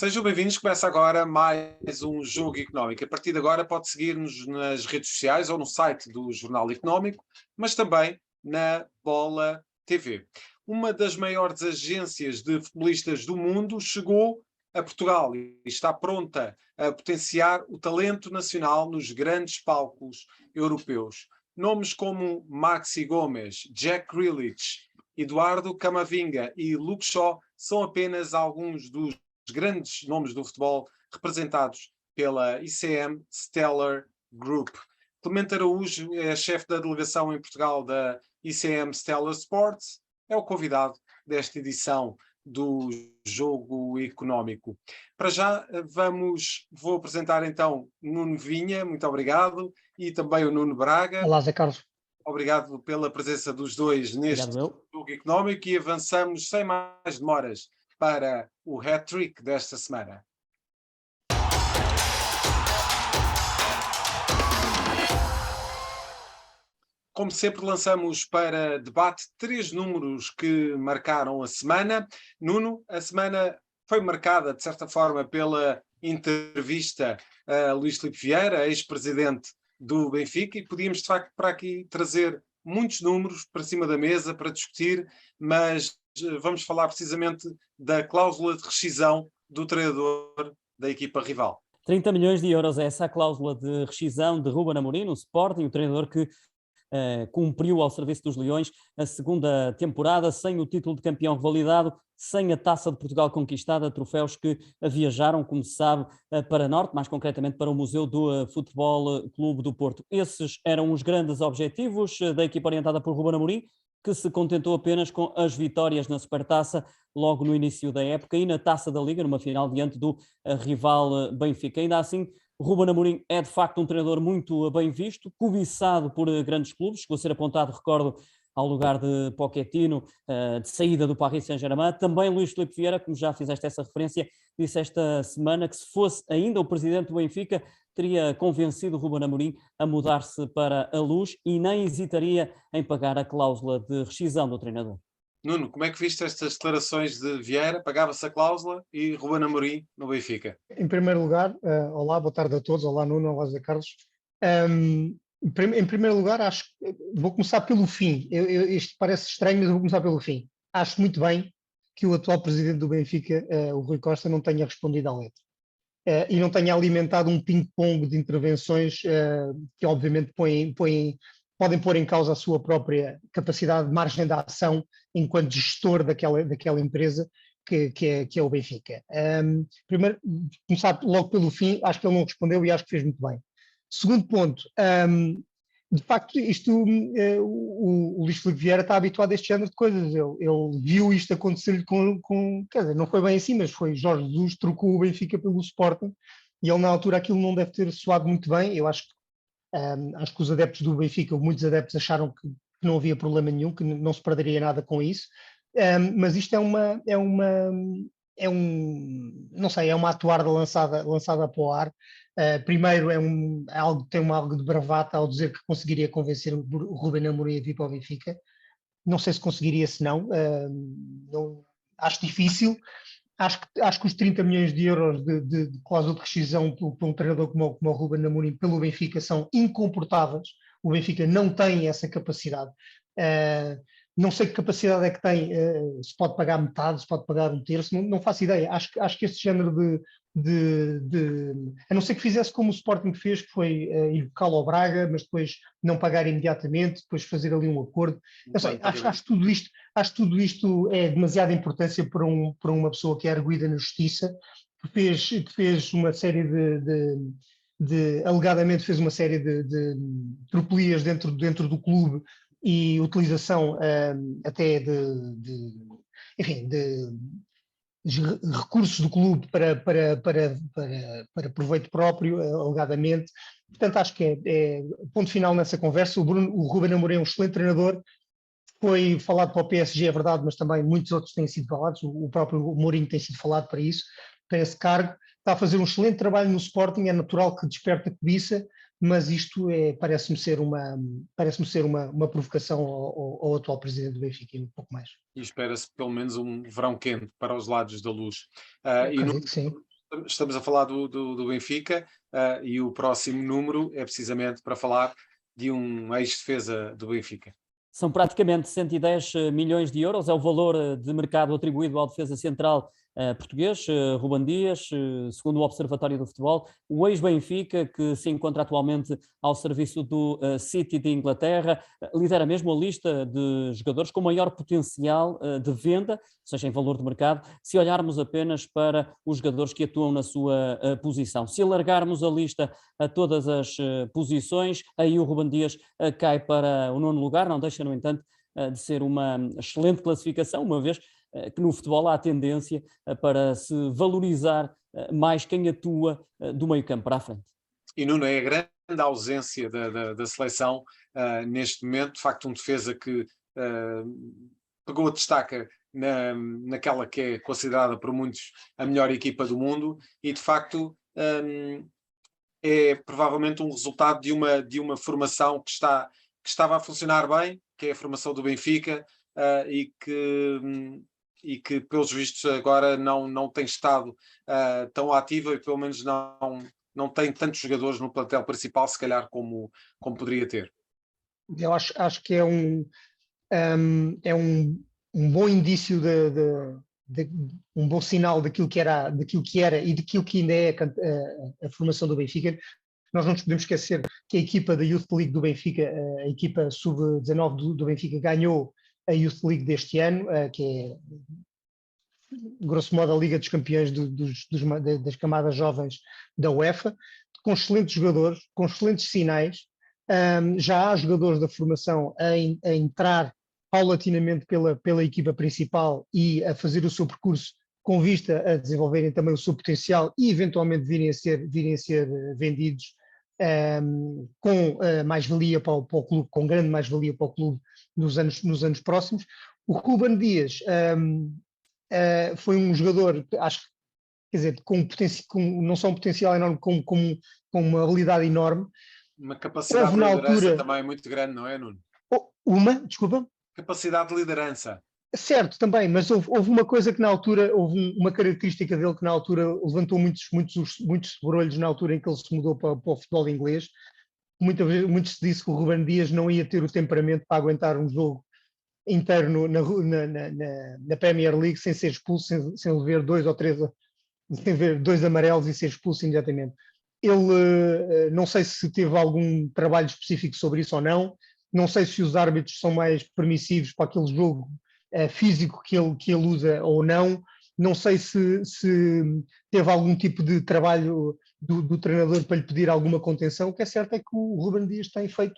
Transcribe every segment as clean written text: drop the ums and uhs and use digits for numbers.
Sejam bem-vindos, começa agora mais um Jogo Económico. A partir de agora pode seguir-nos nas redes sociais ou no site do Jornal Económico, mas também na Bola TV. Uma das maiores agências de futebolistas do mundo chegou a Portugal e está pronta a potenciar o talento nacional nos grandes palcos europeus. Nomes como Maxi Gomes, Jack Grealish, Eduardo Camavinga e Luke Shaw são apenas alguns dos grandes nomes do futebol representados pela ICM Stellar Group. Clemente Araújo é chefe da delegação em Portugal da ICM Stellar Sports, é o convidado desta edição do Jogo Económico. Para já vou apresentar então Nuno Vinha, muito obrigado, e também o Nuno Braga. Olá, Zé Carlos. Obrigado pela presença dos dois neste Jogo Económico e avançamos sem mais demoras para o hat-trick desta semana. Como sempre, lançamos para debate 3 números que marcaram a semana. Nuno, a semana foi marcada, de certa forma, pela entrevista a Luís Filipe Vieira, ex-presidente do Benfica, e podíamos, de facto, para aqui trazer muitos números para cima da mesa para discutir, mas vamos falar precisamente da cláusula de rescisão do treinador da equipa rival. 30 milhões de euros é essa a cláusula de rescisão de Ruben Amorim no Sporting, o treinador que cumpriu ao serviço dos Leões a segunda temporada, sem o título de campeão revalidado, sem a Taça de Portugal conquistada, troféus que viajaram, como se sabe, para Norte, mais concretamente para o Museu do Futebol Clube do Porto. Esses eram os grandes objetivos da equipa orientada por Ruben Amorim, que se contentou apenas com as vitórias na Supertaça logo no início da época e na Taça da Liga, numa final diante do rival Benfica. Ainda assim, Ruben Amorim é de facto um treinador muito bem visto, cobiçado por grandes clubes, chegou a ser apontado, recordo, ao lugar de Pochettino, de saída do Paris Saint-Germain. Também Luís Filipe Vieira, como já fizeste essa referência, disse esta semana que se fosse ainda o presidente do Benfica, teria convencido Ruben Amorim a mudar-se para a Luz e nem hesitaria em pagar a cláusula de rescisão do treinador. Nuno, como é que viste estas declarações de Vieira? Pagava-se a cláusula e Ruben Amorim no Benfica. Em primeiro lugar, olá, boa tarde a todos. Olá, Nuno, olá, Zé Carlos. Em primeiro lugar, vou começar pelo fim. Isto parece estranho, mas eu vou começar pelo fim. Acho muito bem que o atual presidente do Benfica, o Rui Costa, não tenha respondido à letra. E não tenha alimentado um ping-pong de intervenções que obviamente podem pôr em causa a sua própria capacidade de margem de ação enquanto gestor daquela empresa que é o Benfica. Primeiro, começar logo pelo fim, acho que ele não respondeu e acho que fez muito bem. Segundo ponto, de facto, o Luís Filipe Vieira está habituado a este género de coisas. Ele viu isto acontecer quer dizer, não foi bem assim, mas foi Jorge Jesus trocou o Benfica pelo Sporting e ele na altura aquilo não deve ter soado muito bem. Eu acho que os adeptos do Benfica, muitos adeptos acharam que não havia problema nenhum, que não se perderia nada com isso. Mas isto é uma atuarda lançada para o ar. Primeiro tem algo de bravata ao dizer que conseguiria convencer o Ruben Amorim a vir para o Benfica. Não sei se conseguiria, se não. Acho difícil. Acho que os 30 milhões de euros de cláusula de rescisão para um treinador como o Ruben Amorim pelo Benfica são incomportáveis. O Benfica não tem essa capacidade. Não sei que capacidade é que tem, se pode pagar metade, se pode pagar um terço, não faço ideia. Acho que esse género a não ser que fizesse como o Sporting fez, que foi ir buscá-lo ao Braga, mas depois não pagar imediatamente, depois fazer ali um acordo. Eu sei, acho que tudo isto é demasiada importância para uma pessoa que é arguida na justiça, que fez uma série alegadamente fez uma série de tropelias dentro do clube e utilização até de recursos do clube para proveito próprio, alegadamente. Portanto, acho que é ponto final nessa conversa. O Ruben Amorim é um excelente treinador, foi falado para o PSG, é verdade, mas também muitos outros têm sido falados, o próprio Mourinho tem sido falado para isso, para esse cargo. Está a fazer um excelente trabalho no Sporting, é natural que desperta cobiça, mas isto parece-me ser uma provocação ao atual presidente do Benfica, e um pouco mais. E espera-se pelo menos um verão quente para os lados da Luz. Acredito que sim. estamos a falar do Benfica, e o próximo número é precisamente para falar de um ex-defesa do Benfica. São praticamente 110 milhões de euros, é o valor de mercado atribuído ao defesa central português, Ruben Dias, segundo o Observatório do Futebol, o ex-Benfica, que se encontra atualmente ao serviço do City de Inglaterra, lidera mesmo a lista de jogadores com maior potencial de venda, seja em valor de mercado, se olharmos apenas para os jogadores que atuam na sua posição. Se alargarmos a lista a todas as posições, aí o Ruben Dias cai para o 9º lugar, não deixa, no entanto, de ser uma excelente classificação, uma vez que no futebol há a tendência para se valorizar mais quem atua do meio campo para a frente. E Nuno, é a grande ausência da seleção neste momento, de facto um defesa que pegou a destaca naquela que é considerada por muitos a melhor equipa do mundo e de facto é provavelmente um resultado de uma formação que estava a funcionar bem, que é a formação do Benfica, e que pelos vistos agora não tem estado tão ativa e pelo menos não tem tantos jogadores no plantel principal, se calhar como poderia ter. Eu acho que é um bom indício um bom sinal daquilo que era e daquilo que ainda é a formação do Benfica. Nós não nos podemos esquecer que a equipa da Youth League do Benfica, a equipa sub-19 do Benfica, ganhou a Youth League deste ano, que é, grosso modo, a Liga dos Campeões das camadas jovens da UEFA, com excelentes jogadores, com excelentes sinais. Já há jogadores da formação a entrar paulatinamente pela equipa principal e a fazer o seu percurso com vista a desenvolverem também o seu potencial e eventualmente virem a ser vendidos com mais-valia para o clube, com grande mais-valia para o clube nos anos próximos. O Ruben Dias foi um jogador, acho que, quer dizer, não só um potencial enorme, com uma habilidade enorme. Uma capacidade de liderança também muito grande, não é, Nuno? Desculpa? Capacidade de liderança. Certo, também, mas houve uma coisa que na altura, houve uma característica dele que na altura levantou muitos barulhos na altura em que ele se mudou para o futebol inglês. Muito se disse que o Ruben Dias não ia ter o temperamento para aguentar um jogo inteiro na Premier League sem ser expulso, sem ver 2 ou 3, sem ver 2 amarelos e ser expulso imediatamente. Ele, não sei se teve algum trabalho específico sobre isso ou não sei se os árbitros são mais permissivos para aquele jogo físico que ele usa ou não sei se teve algum tipo de trabalho do treinador para lhe pedir alguma contenção. O que é certo é que o Ruben Dias tem feito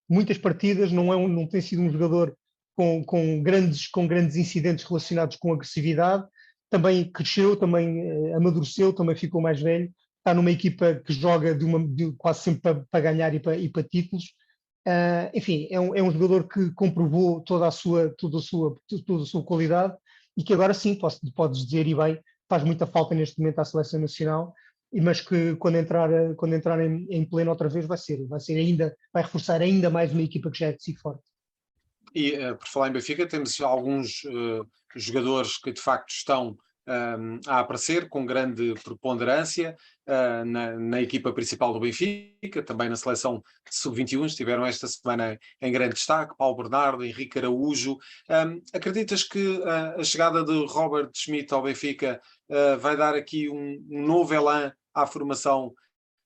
muitas partidas, não tem sido um jogador com grandes incidentes relacionados com agressividade, também cresceu, também amadureceu, também ficou mais velho, está numa equipa que joga quase sempre para ganhar e para títulos. Enfim, é um jogador que comprovou toda a sua qualidade e que agora sim, podes dizer e bem, faz muita falta neste momento à seleção nacional, mas que quando entrar em pleno outra vez vai reforçar ainda mais uma equipa que já é de si forte. E por falar em Benfica, temos alguns jogadores que de facto estão a aparecer com grande preponderância na equipa principal do Benfica, também na seleção sub-21, estiveram esta semana em grande destaque, Paulo Bernardo, Henrique Araújo. Acreditas que a chegada de Robert Schmidt ao Benfica vai dar aqui um novo elan à formação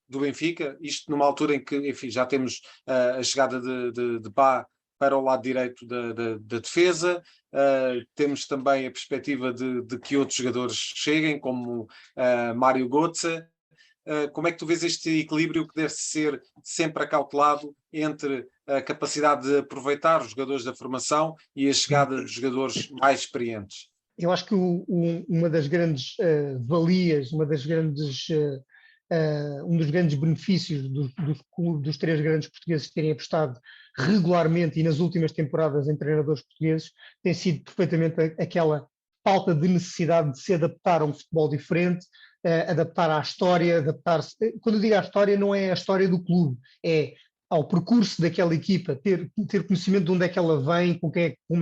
do Benfica? Isto numa altura em que, enfim, já temos a chegada de Bá para o lado direito da defesa, temos também a perspectiva de que outros jogadores cheguem, como Mário Götze. Como é que tu vês este equilíbrio que deve ser sempre acautelado entre a capacidade de aproveitar os jogadores da formação e a chegada de jogadores mais experientes? Eu acho que uma das grandes valias, um dos grandes benefícios dos 3 grandes portugueses terem apostado regularmente e nas últimas temporadas em treinadores portugueses tem sido perfeitamente aquela falta de necessidade de se adaptar a um futebol diferente, adaptar à história, adaptar-se. Quando eu digo à história, não é a história do clube, é ao percurso daquela equipa, ter conhecimento de onde é que ela vem, como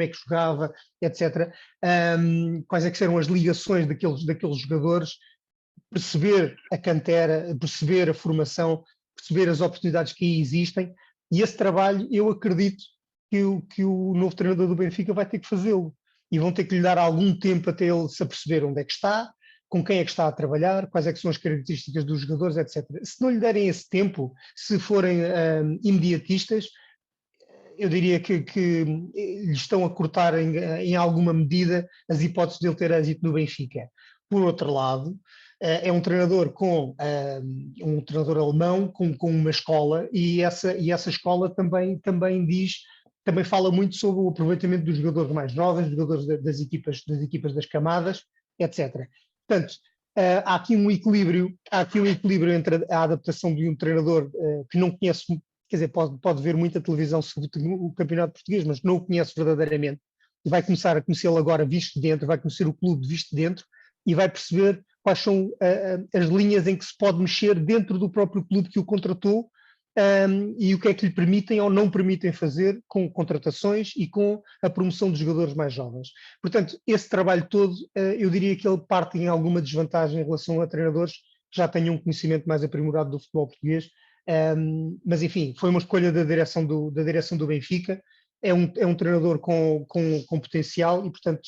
é que jogava, etc. Quais é que eram as ligações daqueles jogadores. perceber a cantera, perceber a formação, perceber as oportunidades que aí existem, e esse trabalho eu acredito que o novo treinador do Benfica vai ter que fazê-lo, e vão ter que lhe dar algum tempo até ele se aperceber onde é que está, com quem é que está a trabalhar, quais é que são as características dos jogadores, etc. Se não lhe derem esse tempo, se forem imediatistas, eu diria que lhe estão a cortar em alguma medida as hipóteses de ele ter êxito no Benfica. Por outro lado, é um treinador um treinador alemão com uma escola, e essa escola também fala muito sobre o aproveitamento dos jogadores mais jovens, dos jogadores das equipas das camadas, etc. Portanto, há aqui um equilíbrio entre a adaptação de um treinador que não conhece, quer dizer, pode ver muita televisão sobre o campeonato português, mas não o conhece verdadeiramente, e vai começar a conhecê-lo agora visto de dentro, vai conhecer o clube visto de dentro, e vai perceber quais são as linhas em que se pode mexer dentro do próprio clube que o contratou, e o que é que lhe permitem ou não permitem fazer com contratações e com a promoção dos jogadores mais jovens. Portanto, esse trabalho todo, eu diria que ele parte em alguma desvantagem em relação a treinadores que já tenham um conhecimento mais aprimorado do futebol português, mas enfim, foi uma escolha da direção do Benfica. É um treinador com potencial, e portanto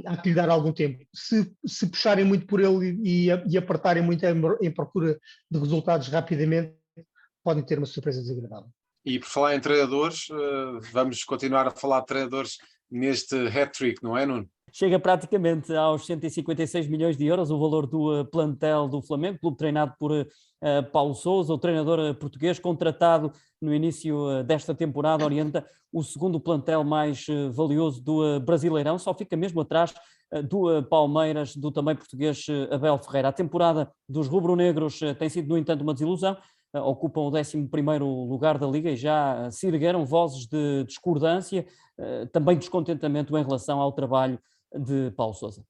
há que lhe dar algum tempo. Se puxarem muito por ele e apertarem muito em procura de resultados rapidamente, podem ter uma surpresa desagradável. E por falar em treinadores, vamos continuar a falar de treinadores neste hat-trick, não é, Nuno? Chega praticamente aos 156 milhões de euros o valor do plantel do Flamengo, clube treinado por Paulo Sousa, o treinador português contratado no início desta temporada, orienta o segundo plantel mais valioso do Brasileirão, só fica mesmo atrás do Palmeiras, do também português Abel Ferreira. A temporada dos rubro-negros tem sido, no entanto, uma desilusão. Ocupam o 11º lugar da Liga e já se ergueram vozes de discordância, também descontentamento em relação ao trabalho de Paulo Sousa.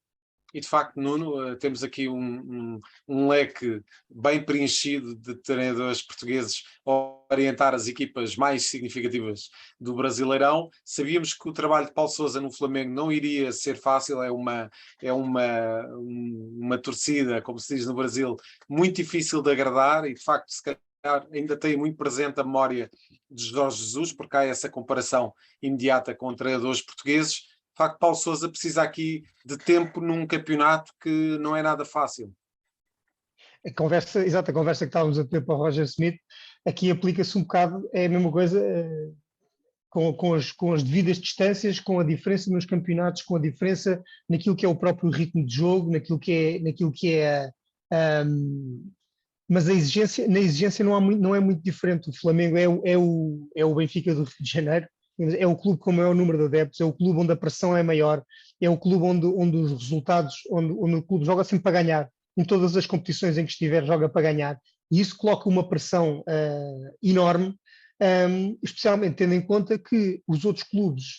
E de facto, Nuno, temos aqui um leque bem preenchido de treinadores portugueses a orientar as equipas mais significativas do Brasileirão. Sabíamos que o trabalho de Paulo Sousa no Flamengo não iria ser fácil, é uma torcida, como se diz no Brasil, muito difícil de agradar, e de facto, se calhar ainda tem muito presente a memória de Jorge Jesus, porque há essa comparação imediata com treinadores portugueses. De facto, Paulo Sousa precisa aqui de tempo num campeonato que não é nada fácil. A conversa que estávamos a ter para o Roger Smith, aqui aplica-se um bocado, é a mesma coisa, com as devidas distâncias, com a diferença nos campeonatos, com a diferença naquilo que é o próprio ritmo de jogo, naquilo que é mas na exigência não é muito diferente. O Flamengo é o Benfica do Rio de Janeiro, é o clube com o maior número de adeptos, é o clube onde a pressão é maior, é o clube onde os resultados, onde o clube joga sempre para ganhar, em todas as competições em que estiver joga para ganhar, e isso coloca uma pressão enorme, especialmente tendo em conta que os outros clubes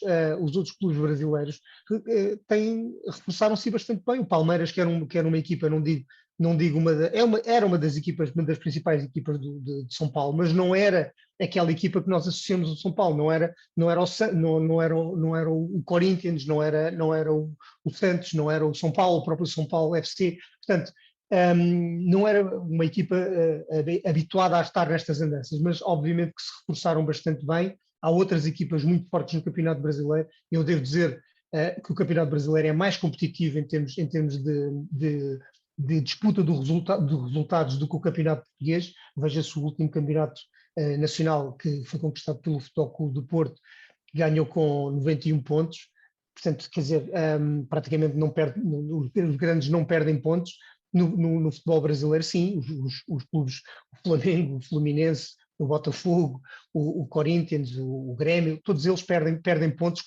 brasileiros reforçaram-se bastante bem. O Palmeiras, que era uma equipa, não digo era uma das principais equipas de São Paulo, mas não era aquela equipa que nós associamos ao São Paulo, não era o Corinthians, não era o Santos, não era o São Paulo, o próprio São Paulo FC, portanto, não era uma equipa habituada a estar nestas andanças, mas obviamente que se reforçaram bastante bem. Há outras equipas muito fortes no Campeonato Brasileiro. Eu devo dizer que o Campeonato Brasileiro é mais competitivo em termos de disputa de resultados do que o Campeonato Português. Veja-se o último campeonato nacional, que foi conquistado pelo Futebol Clube do Porto, que ganhou com 91 pontos. Portanto, quer dizer, praticamente não perde, os grandes não perdem pontos. No futebol brasileiro, sim, os clubes, o Flamengo, o Fluminense, o Botafogo, o Corinthians, o Grêmio, todos eles perdem pontos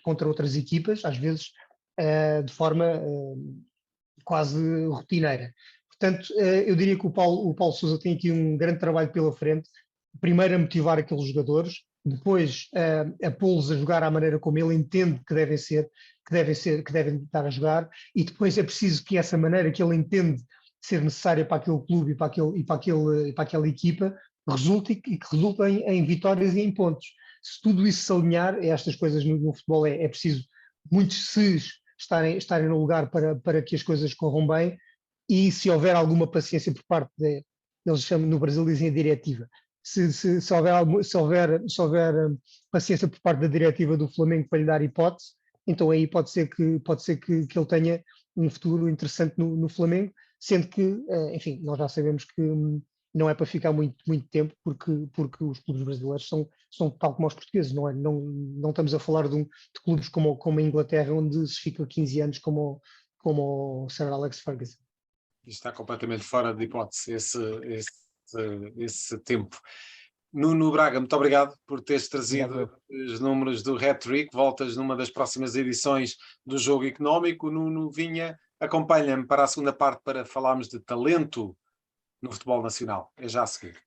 contra outras equipas, às vezes de forma quase rotineira. Portanto, eu diria que o Paulo Sousa tem aqui um grande trabalho pela frente, primeiro a motivar aqueles jogadores, depois a pô-los a jogar à maneira como ele entende que devem estar a jogar, e depois é preciso que essa maneira que ele entende ser necessária para aquele clube e para aquela equipa resulte e que resulte em vitórias e em pontos. Se tudo isso se alinhar, estas coisas no futebol é preciso muitos ses estarem no lugar para que as coisas corram bem. e se houver alguma paciência por parte eles chamam, no Brasil dizem a diretiva, se houver paciência por parte da diretiva do Flamengo para lhe dar hipótese, então aí pode ser que ele tenha um futuro interessante no Flamengo, sendo que, enfim, nós já sabemos que não é para ficar muito tempo, porque os clubes brasileiros são tal como os portugueses, não estamos a falar de clubes como a Inglaterra, onde se fica 15 anos como o Sir Alex Ferguson. Está completamente fora de hipótese esse tempo. Nuno Braga, muito obrigado por teres trazido os números do Hat-Trick. Voltas numa das próximas edições do Jogo Económico. Nuno Vinha, acompanha-me para a segunda parte para falarmos de talento no futebol nacional. É já a seguir.